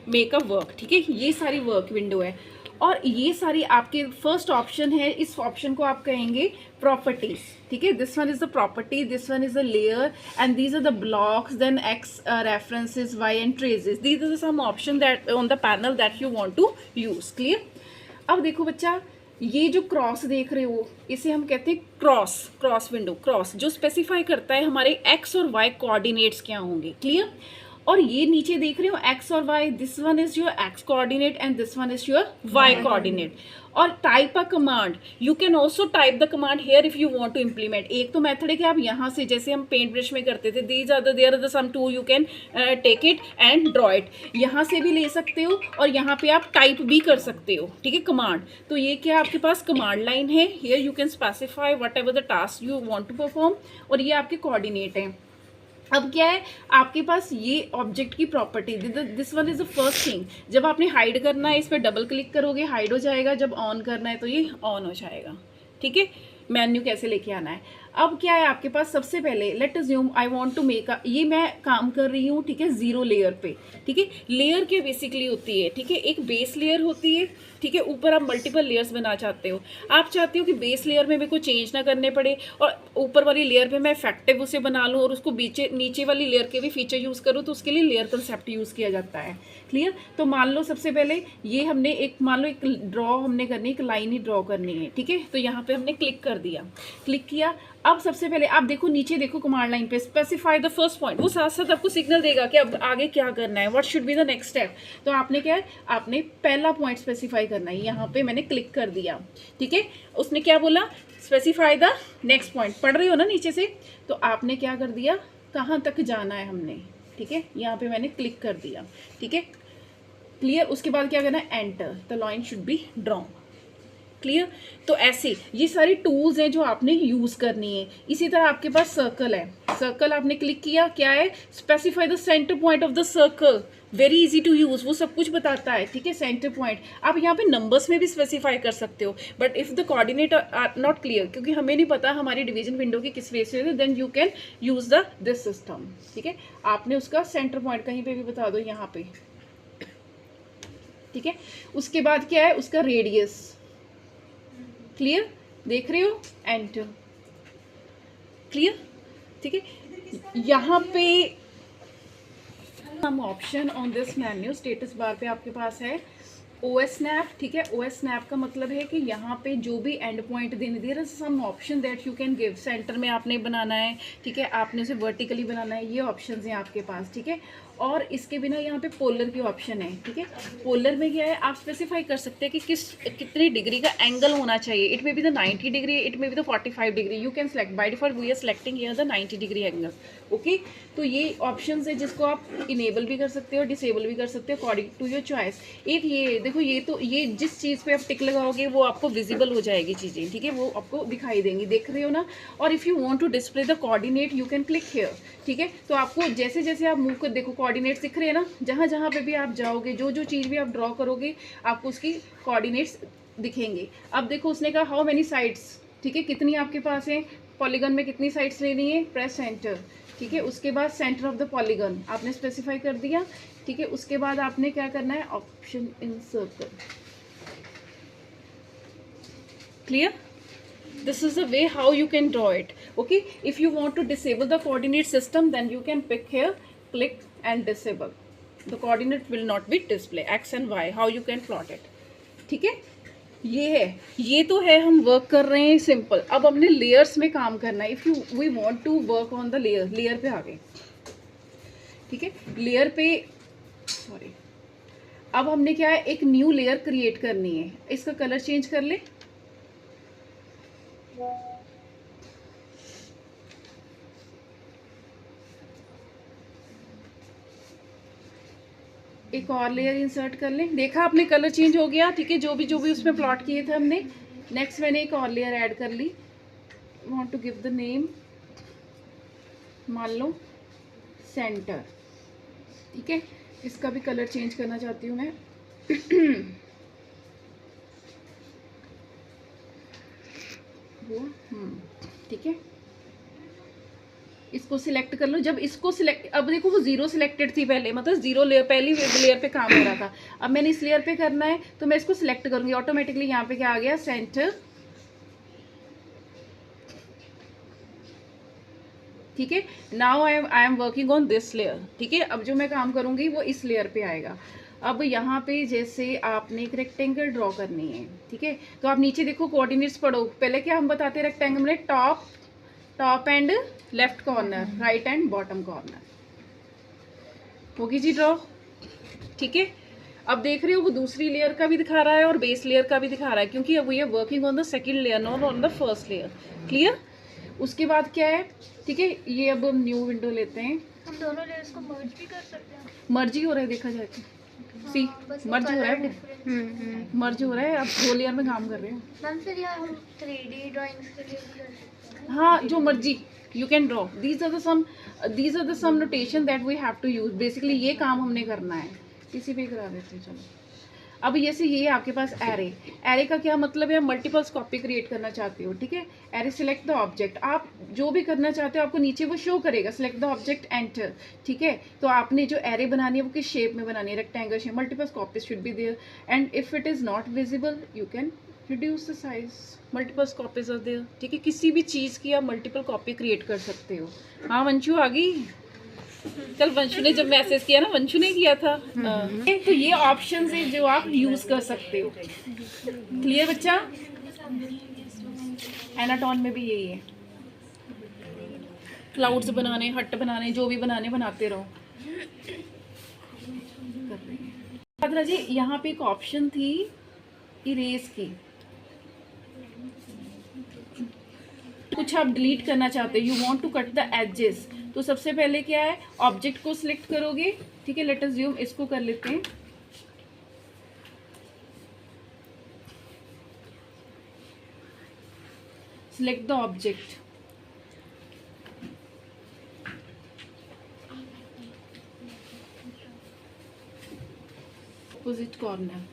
Make a work, ठीक है, ये सारी वर्क विंडो है। और ये सारी आपके फर्स्ट ऑप्शन है, इस ऑप्शन को आप कहेंगे प्रॉपर्टीज, ठीक है। This one is the property, this one is the layer and these are the blocks, then X references, Y and traces, these are some option that on the panel that you want to use. Clear. अब देखो बच्चा, ये जो cross देख रहे हो इसे हम कहते हैं क्रॉस विंडो, क्रॉस जो स्पेसिफाई करता है हमारे एक्स और वाई कोऑर्डिनेट्स क्या होंगे। क्लियर। और ये नीचे देख रहे हो एक्स और y, this one is your x coordinate and this one is your y coordinate. और type a command, you can also type the command here if you want to implement. एक तो मेथड है कि आप यहाँ से, जैसे हम पेंट ब्रश में करते थे, there are the some tool, you can take it and draw it, यहाँ से भी ले सकते हो और यहाँ पे आप टाइप भी कर सकते हो, ठीक है, कमांड। तो ये क्या आपके पास कमांड लाइन है, here you can specify whatever the task you want to perform, और ये आपके कोऑर्डिनेट हैं। अब क्या है आपके पास, ये ऑब्जेक्ट की property, this one is the first thing. जब आपने हाइड करना है इस पर डबल क्लिक करोगे हाइड हो जाएगा, जब ऑन करना है तो ये ऑन हो जाएगा, ठीक है। मेन्यू कैसे लेके आना है। अब क्या है आपके पास, सबसे पहले let assume I want to make a, ये मैं काम कर रही हूँ, ठीक है, 0 लेयर पे, ठीक है। लेयर क्या बेसिकली होती है, ठीक है, एक बेस लेयर होती है, ठीक है, ऊपर आप मल्टीपल लेयर्स बना चाहते हो। आप चाहते हो कि बेस लेयर में मेरे को चेंज ना करने पड़े और ऊपर वाली लेयर पे मैं इफेक्टिव उसे बना लूँ और उसको नीचे वाली लेयर के भी फीचर यूज़ करूँ, तो उसके लिए लेयर कंसेप्ट यूज़ किया जाता है। क्लियर। तो मान लो सबसे पहले ये हमने एक, मान लो एक ड्रॉ हमने करनी, एक लाइन ही ड्रॉ करनी है, ठीक है। तो यहाँ पे हमने क्लिक कर दिया, क्लिक किया। अब सबसे पहले आप देखो नीचे देखो कमांड लाइन पे स्पेसिफाई द फर्स्ट पॉइंट, वो साथ साथ आपको सिग्नल देगा कि अब आगे क्या करना है, what should be the next step. तो आपने क्या है, आपने पहला पॉइंट स्पेसिफाई करना है, यहाँ पे मैंने क्लिक कर दिया, ठीक है। उसने क्या बोला, स्पेसिफाई द नेक्स्ट पॉइंट, पढ़ रही हो ना नीचे से। तो आपने क्या कर दिया, कहाँ तक जाना है हमने, ठीक है, यहाँ पे मैंने क्लिक कर दिया, ठीक है। क्लियर। उसके बाद क्या करना है, enter, the line should be drawn. Clear. तो ऐसे ये सारी टूल्स हैं जो आपने यूज़ करनी है। इसी तरह आपके पास सर्कल है, सर्कल आपने क्लिक किया, क्या है, specify the centre point of the circle, very easy to use, वो सब कुछ बताता है, ठीक है। सेंटर पॉइंट आप यहाँ पे नंबर्स में भी स्पेसिफाई कर सकते हो, but if the coordinate are not clear, क्योंकि हमें नहीं पता हमारी डिवीजन विंडो की किस वे से है, then you can use the this system, ठीक है। आपने उसका सेंटर पॉइंट कहीं पे भी बता दो यहाँ पे, ठीक है। उसके बाद क्या है, उसका रेडियस। क्लियर। देख रहे हो, एंटर। क्लियर, ठीक है। यहाँ पे हम option on this menu status bar पे आपके पास है OS स्नैप, ठीक है। OS स्नैप का मतलब है कि यहाँ पे जो भी एंड पॉइंट देने, there is some option that you can give, centre में आपने बनाना है, ठीक है, आपने उसे वर्टिकली बनाना है, ये ऑप्शन हैं आपके पास, ठीक है। और इसके बिना यहाँ पे पोलर की ऑप्शन है, ठीक है। पोलर में क्या है, आप स्पेसिफाई कर सकते हैं कि कितनी डिग्री का एंगल होना चाहिए, it may be the 90 degree, it may be the 45 degree, you can select, by default we are selecting here the 90 degree angle, okay. तो ये ऑप्शंस है जिसको आप इनेबल भी कर सकते हो, डिसेबल भी कर सकते हो अकॉर्डिंग टू योर चॉइस। एक ये देखो, ये तो ये जिस चीज़ पे आप टिक लगाओगे वो आपको विजिबल हो जाएगी चीज़ें, ठीक है, वो आपको दिखाई देंगी, देख रहे हो ना। और if you want to display the coordinate you can click here, ठीक है। तो आपको जैसे जैसे आप मूव कर, देखो कोऑर्डिनेट्स दिख रहे हैं ना, जहाँ जहाँ पे भी आप जाओगे, जो जो चीज़ भी आप ड्रॉ करोगे आपको उसकी कोऑर्डिनेट्स दिखेंगे। अब देखो उसने कहा हाउ मेनी साइड्स, ठीक है, कितनी आपके पास है, पॉलीगन में कितनी साइड्स लेनी है, प्रेस सेंटर, ठीक है। उसके बाद सेंटर ऑफ द पॉलीगन आपने स्पेसिफाई कर दिया, ठीक है। उसके बाद आपने क्या करना है, option in circle. Clear. This is the way how you can draw it, okay. If you want to disable the coordinate system, then you can pick here, click and disable, the coordinate will not be display, x and y, how you can plot it, ठीक है। ये है, ये तो है हम work कर रहे हैं सिंपल। अब हमने लेयर्स में काम करना है, if you we want to work on the layer, layer पे आ गए, ठीक है। लेयर पे, सॉरी, अब हमने क्या है, एक न्यू लेयर क्रिएट करनी है, इसका कलर चेंज कर ले, एक और लेयर इंसर्ट कर लें, देखा आपने कलर चेंज हो गया, ठीक है, जो भी उसमें प्लॉट किए थे हमने। नेक्स्ट मैंने एक और लेयर ऐड कर ली, want to give the name, मान लो सेंटर, ठीक है। इसका भी कलर चेंज करना चाहती हूँ मैं वो ठीक है, इसको सिलेक्ट कर लो। जब इसको सिलेक्ट, अब देखो वो जीरो सिलेक्टेड थी पहले, मतलब जीरो लेयर, पहली लेयर पे काम हो रहा था। अब मैंने इस लेयर पे करना है तो मैं इसको सिलेक्ट करूंगी, ऑटोमेटिकली यहाँ पे क्या आ गया, सेंटर। ठीक है, now I am working on this layer. ठीक है, अब जो मैं काम करूंगी वो इस लेयर पे आएगा। अब यहाँ पे जैसे आपने एक रेक्टेंगल ड्रॉ करनी है, ठीक है, तो आप नीचे देखो कोऑर्डिनेट्स पढ़ो। पहले क्या हम बताते हैं रेक्टेंगल में, top and left corner, right and bottom corner. होगी जी ड्रॉ। ठीक है, अब देख रहे हो वो दूसरी लेयर का भी दिखा रहा है और बेस लेयर का भी दिखा रहा है, क्योंकि अब we are working on the second layer, not on the first layer. Clear? उसके बाद क्या है, ठीक है, ये अब हम न्यू विंडो लेते हैं। हम दोनों लेयर्स को मर्ज भी कर सकते हैं। मर्ज ही हो रहा है, देखा जाए तो सी मर्ज हो रहा है, मर्ज हो रहा है। अब दो लेयर में काम कर रहे हो मैम, फिर यार हम 3D ड्राइंग्स के लिए भी कर सकते हैं। हाँ, जो मर्जी you can draw. These are the some notation that we have to use. Basically ये काम हमने करना है, किसी भी करा देते हैं। चलो, अब जैसे ये आपके पास एरे का क्या मतलब है, मल्टीपल्स कॉपी क्रिएट करना चाहते हो। ठीक है, एरे सिलेक्ट द ऑब्जेक्ट, आप जो भी करना चाहते हो आपको नीचे वो शो करेगा, सिलेक्ट द ऑब्जेक्ट एंटर। ठीक है, तो आपने जो एरे बनानी है वो किस शेप में बनानी है, rectangle shape, multiples copies should be there, and if it is not visible you can reduce the size, multiples copies are there. ठीक है, किसी भी चीज़ की आप मल्टीपल कॉपी क्रिएट कर सकते हो। हाँ वंशु आ गई, कल वंशु ने जब मैसेज किया ना, वंशु ने किया था। तो ये ऑप्शन है जो आप यूज कर सकते हो। क्लियर बच्चा? एनाटॉन में भी यही है, क्लाउड्स बनाने, हट बनाने, जो भी बनाने बनाते रहो। आद्रा जी, यहाँ पे एक ऑप्शन थी इरेज की, कुछ आप डिलीट करना चाहते हो, you want to cut the edges, तो सबसे पहले क्या है, ऑब्जेक्ट को सिलेक्ट करोगे। ठीक है, लेट अस ज़ूम, इसको कर लेते हैं। Select the object, opposite corner,